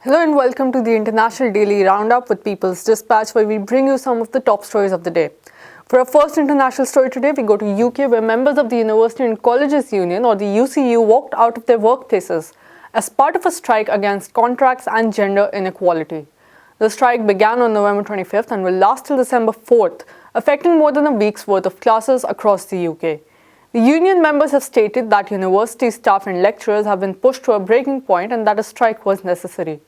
Hello and welcome to the International Daily Roundup with People's Dispatch, where we bring you some of the top stories of the day. For our first international story today, we go to UK, where members of the University and Colleges Union, or the UCU, walked out of their workplaces as part of a strike against contracts and gender inequality. The strike began on November 25th and will last till December 4th, affecting more than a week's worth of classes across the UK. The union members have stated that university staff and lecturers have been pushed to a breaking point and that a strike was necessary.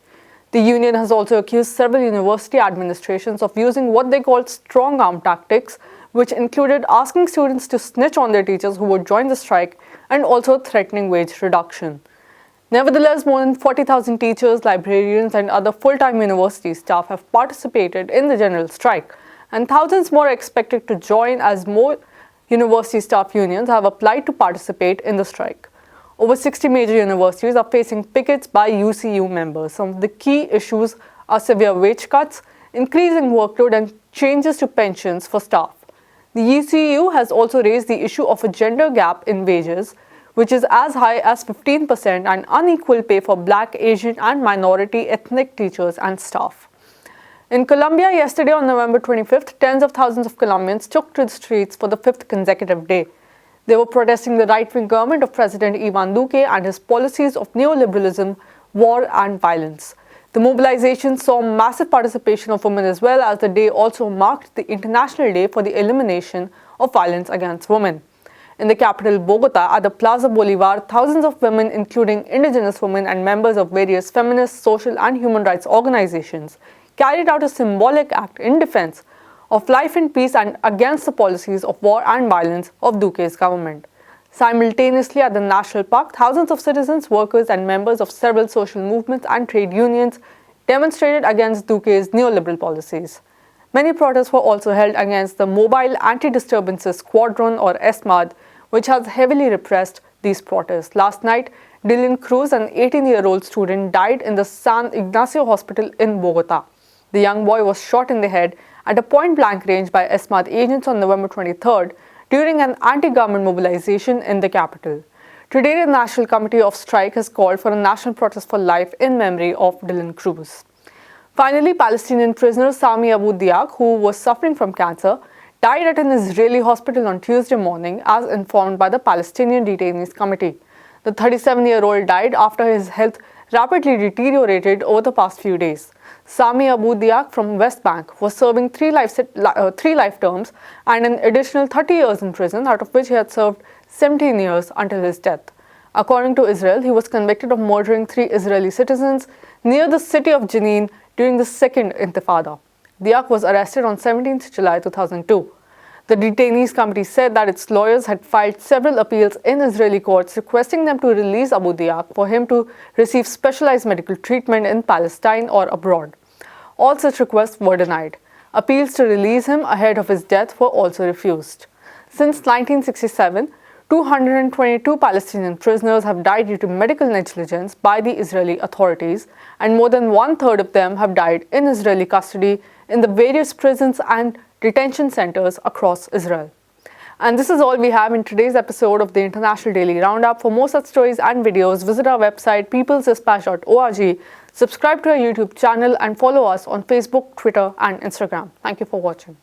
The union has also accused several university administrations of using what they called strong arm tactics, which included asking students to snitch on their teachers who would join the strike and also threatening wage reduction. Nevertheless, more than 40,000 teachers, librarians, and other full-time university staff have participated in the general strike, and thousands more are expected to join as more university staff unions have applied to participate in the strike. Over 60 major universities are facing pickets by UCU members. Some of the key issues are severe wage cuts, increasing workload, and changes to pensions for staff. The UCU has also raised the issue of a gender gap in wages, which is as high as 15%, and unequal pay for Black, Asian, and minority ethnic teachers and staff. In Colombia, yesterday on November 25th, tens of thousands of Colombians took to the streets for the fifth consecutive day. They were protesting the right-wing government of President Ivan Duque and his policies of neoliberalism, war, and violence. The mobilization saw massive participation of women as well, as the day also marked the International Day for the Elimination of Violence Against Women. In the capital, Bogota, at the Plaza Bolivar, thousands of women, including indigenous women and members of various feminist, social, and human rights organizations, carried out a symbolic act in defense of life and peace and against the policies of war and violence of Duque's government. Simultaneously, at the National Park, thousands of citizens, workers, and members of several social movements and trade unions demonstrated against Duque's neoliberal policies. Many protests were also held against the Mobile Anti-Disturbances Squadron, or ESMAD, which has heavily repressed these protests. Last night, Dylan Cruz, an 18-year-old student, died in the San Ignacio Hospital in Bogota. The young boy was shot in the head at a point-blank range by ESMAD agents on November 23rd during an anti-government mobilization in the capital. Today, the National Committee of Strike has called for a national protest for life in memory of Dylan Cruz. Finally, Palestinian prisoner Sami Abu Diak, who was suffering from cancer, died at an Israeli hospital on Tuesday morning, as informed by the Palestinian Detainees Committee. The 37-year-old died after his health rapidly deteriorated over the past few days. Sami Abu Diak from West Bank was serving three life terms and an additional 30 years in prison, out of which he had served 17 years until his death. According to Israel, he was convicted of murdering 3 Israeli citizens near the city of Jenin during the Second Intifada. Diak was arrested on 17th July 2002. The Detainees Committee said that its lawyers had filed several appeals in Israeli courts requesting them to release Abu Diak for him to receive specialized medical treatment in Palestine or abroad. All such requests were denied. Appeals to release him ahead of his death were also refused. Since 1967, 222 Palestinian prisoners have died due to medical negligence by the Israeli authorities, and more than one-third of them have died in Israeli custody in the various prisons and detention centers across Israel. And this is all we have in today's episode of the International Daily Roundup. For more such stories and videos, visit our website peoplesdispatch.org, subscribe to our YouTube channel, and follow us on Facebook, Twitter, and Instagram. Thank you for watching.